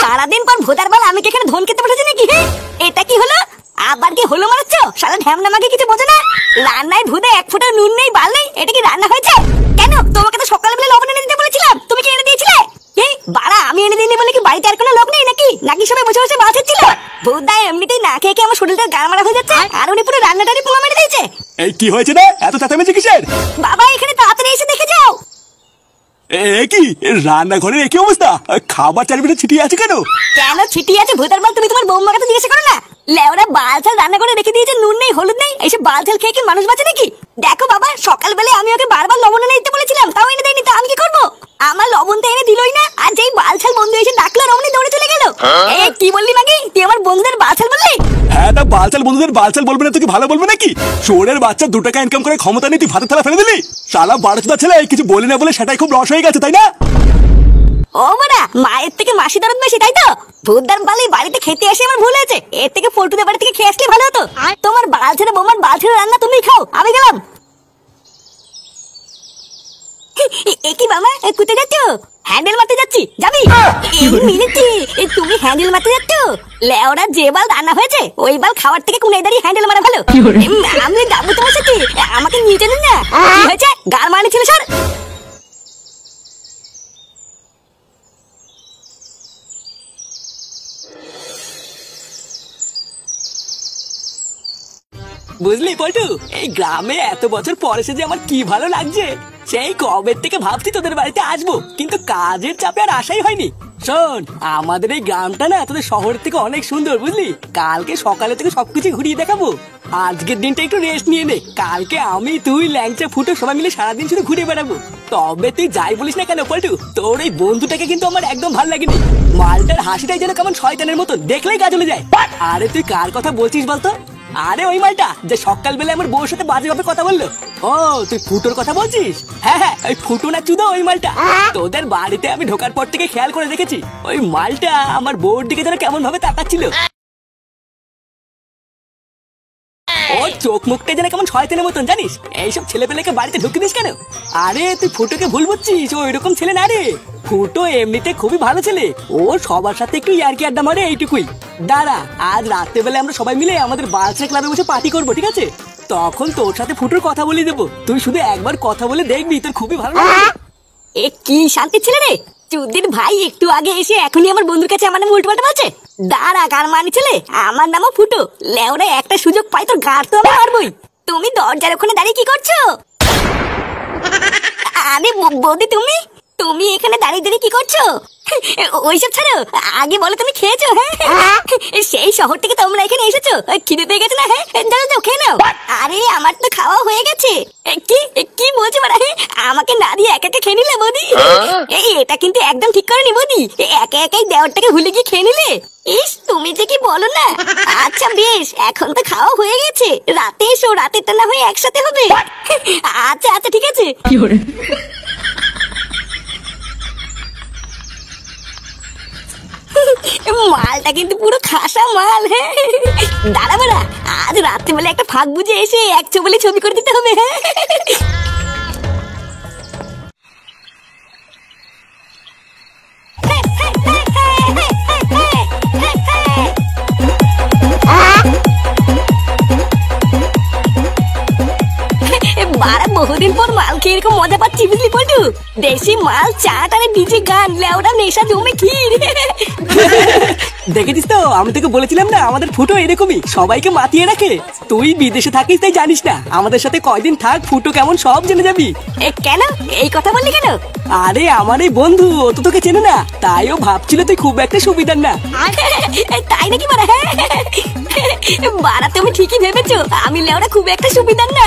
সারাদিন পর ভোদার বাল আমি কি এখানে ধন খেতে বসেছি নাকি? এটা কি হলো? আবার কি হলো মারাচ্ছ? শালা ঢ্যামনা মাকে কিছু বোঝে না। রান্নায় ভুদে এক ফোঁটা নুন নেই, বাল নেই, এটা কি রান্না হয়েছে? কেন তোমাকে তো সকালবেলা লবণ এনে দিতে বলেছিলাম, তুমি কি এনে দিয়েছিলে? এই বাড়া, আমি এনে দিইনি বলে কি বাড়িতে আর কোনো লোক নেই নাকি? নাকি সবাই বসে বসে মাছ হচ্ছিল? ভুদা এমনিতেই না খেয়ে আমার শরীরটা গাড় মারা হয়ে যাচ্ছে, আর উনি পুরো রান্নাটারই পোঙা মেরে দিয়েছে। এই কি হয়েছে রে? এত চেঁচামেচি কিসের? বাবা এখানে তাড়াতাড়ি এসে দেখে যাও। কি রান্নাঘরের একই অবস্থা? খাবার চারিপাশে ছিটিয়ে আছে কেন? কেন ছিটিয়ে আছে ভুদার বাল? তুমি তোমার বৌমাকে তো জিজ্ঞাসা করো না? লেওরা বালছাল রান্না করে রেখে দিয়েছে, নুন নেই হলুদ নেই, এইসব বালছাল খেয়ে কি মানুষ বাঁচে নাকি? দেখো বাবা, সকালবেলা আমি ওকে বারবার লবণ এনে দিতে বলেছিলাম, তাও এনে দেয়নি, তা আমি কি করবো? আমার লবণ তো এনে দিলই না, আর যেই বালছাল বন্ধু এসে ডাকলো রমণী দৌড়ে চলে গেল। কি বললি মাগি? তুই আমার বন্ধুদের বালছাল বললি? হ্যাঁ, তা বালছাল বন্ধুদের বালছাল বলবে না তো কি ভালো বলবে নাকি? শোরের বাচ্চা 2 টাকা ইনকাম করে ক্ষমতা নেই, তুই ভাতের থালা ফেলে দিলি? শালা বাড়াচোদা ছেলে, কিছু বলি না বলে সেটাই খুব রস হয়ে গেছে, তাই না? ও বাড়া, মায়ের থেকে মাসি দরদ বেশি, তাই তো? ভূতদার বালি বাড়িতে খেতে এসে আমার ভুল হয়েছে, এর থেকে ফল্টুদের বাড়ি থেকে খেয়ে আসলে ভালো হতো। তোমার বালছেড়ে বৌমার বালছেড়ে রান্না তুমি খাও, আমি গেলাম। কি বাবা, কোথায় যাচ্ছ? হ্যান্ডেল মারতে যাচ্ছি, যাবি? মিনিটি, তুমি হ্যান্ডেল মারতে যাচ্ছ? লেওরা যে বাল রান্না হয়েছে ওই বাল খাওয়ার থেকে কোনায় দাঁড়িয়ে হ্যান্ডেল মারা ভালো। আমি যাবো তোমার সাথে, আমাকে নিয়ে চলুন না। কি হয়েছে? গাল মারনি ছিল স্যার? বুঝলি পল্টু, এই গ্রামে এত বছর পরে এসে যে আমার কি ভালো লাগছে। সেই কবে থেকে ভাবছি তোদের বাড়িতে আসবো, কিন্তু কাজের চাপে আর আসাই হয়নি। শোন, আমাদের এই গ্রামটা না তোদের শহরের থেকে অনেক সুন্দর, বুঝলি? কালকে সকালে থেকে সবকিছু ঘুরিয়ে দেখাবো। আজকের দিনটা একটু রেস্ট নিয়ে নে, কালকে আমি তুই ল্যাংচা ফুটো সবাই মিলে সারাদিন শুধু ঘুরে বেড়াবো। তবে তুই যাই বলিস না কেন পল্টু, তোর এই বন্ধুটাকে কিন্তু আমার একদম ভালো লাগেনি। মালটার হাসিটাই যেন কেমন শয়তানের মতো, দেখলেই গা জ্বলে যায়। আরে তুই কার কথা বলছিস বলতো? আরে ওই মালটা যে সকালবেলা আমার বউর সাথে বাজে ভাবে কথা বললো। ও, তুই ফুটোর কথা বলছিস? হ্যাঁ হ্যাঁ, ওই ফুটো না চুদা ওই মালটা। তোদের বাড়িতে আমি ঢোকার পর থেকে খেয়াল করে দেখেছি, ওই মালটা আমার বউর দিকে যেন কেমন ভাবে তাকাচ্ছিল। ও চোখ মুখটা যেন কেমন শয়তানের মতন, জানিস? এইসব ছেলে পেলেকে বাড়িতে ঢুকে দিস কেন? আরে তুই ফুটোকে ভুল বুঝছিস, ও এরকম ছেলে না রে। ফুটো এমনিতে খুবই ভালো ছেলে, ও সবার সাথে একটু ইয়ার্কি আড্ডা মারে, এইটুকুই। দাঁড়া, আজ রাত্রেবেলা আমরা সবাই মিলে আমাদের বালছা ক্লাবে বসে পার্টি করবো, ঠিক আছে? তখন তোর সাথে ফুটোর কথা বলে দেবো, তুই শুধু একবার কথা বলে দেখবি, তোর খুবই ভালো লাগবে। এ কি শান্তি ছেলে রে! চুদির ভাই একটু আগে এসে এখনই আমার বন্ধুর কাছে আমার নামে উল্টোপাল্টা বলছে। দাঁড়া, কার মানি ছেলে, আমার নামও ফুটো। লেওরা একটা সুযোগ পাই তোর গাড় তো আমি মারবই। তুমি দরজার ওখানে দাঁড়িয়ে কি করছো? আরে বৌদি, তুমি তুমি এখানে দাঁড়িয়ে দাঁড়িয়ে কি করছো? ওইসব ছাড়ো, আগে বলো তুমি খেয়েছো? হ্যাঁ, সেই শহর থেকে তোমরা এখানে এসেছো, খিদে পেয়ে গেছে না? হ্যাঁ, দাঁড়াও দাও, খেয়ে নাও। আরে আমার তো খাওয়া হয়ে গেছে। কি কি বলছো মানে? আমাকে না দিয়ে একা একা খেয়ে নিলে বৌদি? এটা কিন্তু একদম ঠিক করেনি বৌদি, একা একাই দেওয়ারটাকে ভুলে গিয়ে খেয়ে নিলে। ইস, তুমি যে কি বলো না। আচ্ছা বেশ, এখন তো খাওয়া হয়ে গেছে, রাতে এসো, রাতেরটা না হয়ে একসাথে হবে। আচ্ছা আচ্ছা, ঠিক আছে। মালটা কিন্তু পুরো খাসা মাল। হ্যাঁ, দাঁড়া বাড়া, আজ রাত্রিবেলা একটা ফাঁক বুঝে এসে এক ছবি ছবি করে দিতে হবে। হ্যাঁ, বারা বহুদিন পর মাল খেয়ে এরকম মজা পাচ্ছি, বুঝলি পল্টু? দেশি মাল, চাট আর ডিজে গান, লেওরা নেশা জমে ক্ষীর। দেখেছিস তো, আমি তোকে বলেছিলাম না আমাদের ফুটো এরকমই, সবাইকে মাতিয়ে রাখে। তুই বিদেশে থাকিস তাই জানিস না, আমাদের সাথে কয়দিন থাক, ফুটো কেমন সব জেনে যাবি। কেন এই কথা বললি কেন? আরে আমার এই বন্ধু, ও তো তোকে চেনে না, তাই ও ভাবছিল তুই খুব একটা সুবিধার না। তাই নাকি বাড়া? বাড়া, তুমি ঠিকই ভেবেছো আমি লেওরা খুব একটা সুবিধার না।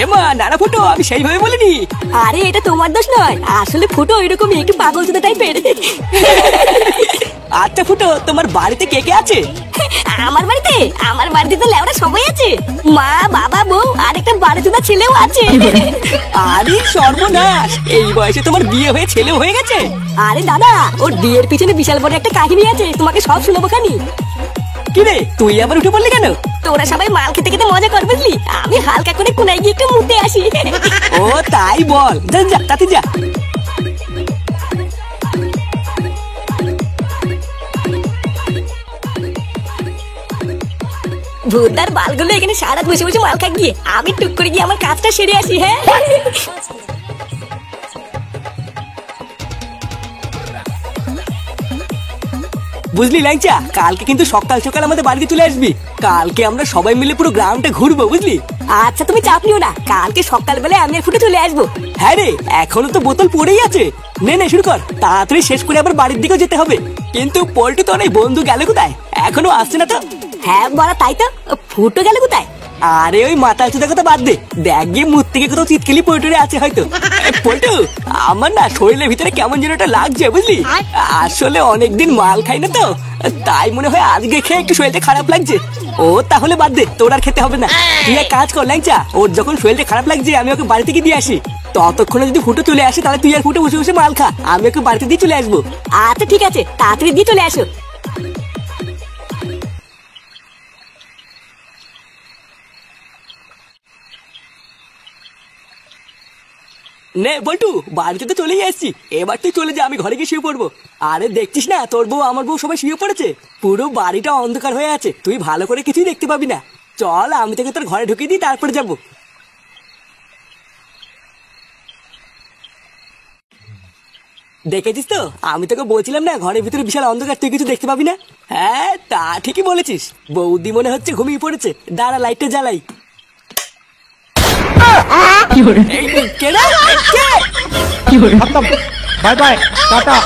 এমা নানা ফুটো, আমি সেইভাবে বলিনি। আরে এটা তোমার দোষ নয়, আসলে ফুটো এরকমই একটু পাগল চোদা টাইপের। আচ্ছা ফুটো, তোমার বাড়িতে কে কে আছে? আমার বাড়িতে তো লেওরা সবাই আছে, মা, বাবা, বউ আর একটা বাড়ি চোদা ছেলেও আছে। আরে সর্বনাশ, এই বয়সে তোমার বিয়ে হয়ে ছেলেও হয়ে গেছে? আরে দাদা, ওর বিয়ের পিছনে বিশাল বড় একটা কাহিনী আছে, তোমাকে সব শোনাবো খানি। কি রে, তুই আবার উঠে পড়লি কেন? তোরা সবাই মাল খেতে খেতে মজা কর, বুঝলি? আমি হালকা করে কোনায় গিয়ে একটু মুতে আসি। ও তাই বল, যা যা, তাতে যা। ভূতার বালগুলো এখানে সারা রাত বসে বসে মাল খা গিয়ে আমি টুক করে গিয়ে আমার কাজটা সেরে আসি। হ্যাঁ বুঝলি ল্যাংচা, কালকে কিন্তু সকাল সকাল আমাদের বাড়িতে চলে আসবি। কালকে আমরা সবাই মিলে পুরো গ্রামটা ঘুরবো, বুঝলি? আচ্ছা তুমি চাপ নিও না, কালকে সকালবেলায় আমি আর ফুটে চলে আসবো। হ্যাঁ রে, এখনো তো বোতল পড়েই আছে। নে শুরু কর, তাড়াতাড়ি শেষ করে আবার বাড়ির দিকেও যেতে হবে। কিন্তু পল্টু তো অনেক বন্ধু গেল কোথায়? এখনো আসছে না তো। হ্যাঁ বলা তাই তো, ফুটো গেল কোথায়? আরে ওই মাতাল চোদা কথা বাদ দে, দেখ গিয়ে মুখ থেকে কোথাও চিৎকেলি পল্টুরে আছে হয়তো। পল্টু, আমার না শরীরের ভিতরে কেমন যেন একটা লাগছে, বুঝলি? আসলে অনেকদিন মাল খাই না তো, তাই মনে হয় আজকে খেয়ে একটু শরীরটা খারাপ লাগছে। ও তাহলে বাদ দে, তোর আর খেতে হবে না। তুই এক কাজ কর ল্যাংচা, ওর যখন শরীরটা খারাপ লাগছে আমি ওকে বাড়ি থেকে দিয়ে আসি। ততক্ষণে যদি ফুটো চলে আসে তাহলে তুই আর ফুটো বসে বসে মাল খা, আমি ওকে বাড়িতে দিয়ে চলে আসবো। আচ্ছা ঠিক আছে, তাড়াতাড়ি দিয়ে চলে আসো। নে বল্টু, বাড়িতে তো চলেই আসছি, এবার তুই চলে যা, আমি ঘরে গিয়ে শুয়ে পড়বো। আরে দেখছিস না, তোর বউ আমার বউ সবাই শুয়ে পড়েছে, পুরো বাড়িটা অন্ধকার হয়ে আছে, তুই ভালো করে কিছুই দেখতে পাবি না। চল আমি তোকে তোর ঘরে ঢুকিয়ে দিই, তারপরে যাবো। দেখেছিস তো, আমি তোকে বলছিলাম না ঘরের ভিতরে বিশাল অন্ধকার, তুই কিছু দেখতে পাবি না। হ্যাঁ তা ঠিকই বলেছিস, বৌদি মনে হচ্ছে ঘুমিয়ে পড়েছে। দাঁড়া লাইটটা জ্বালাই। खत्म बाय बाय टाटा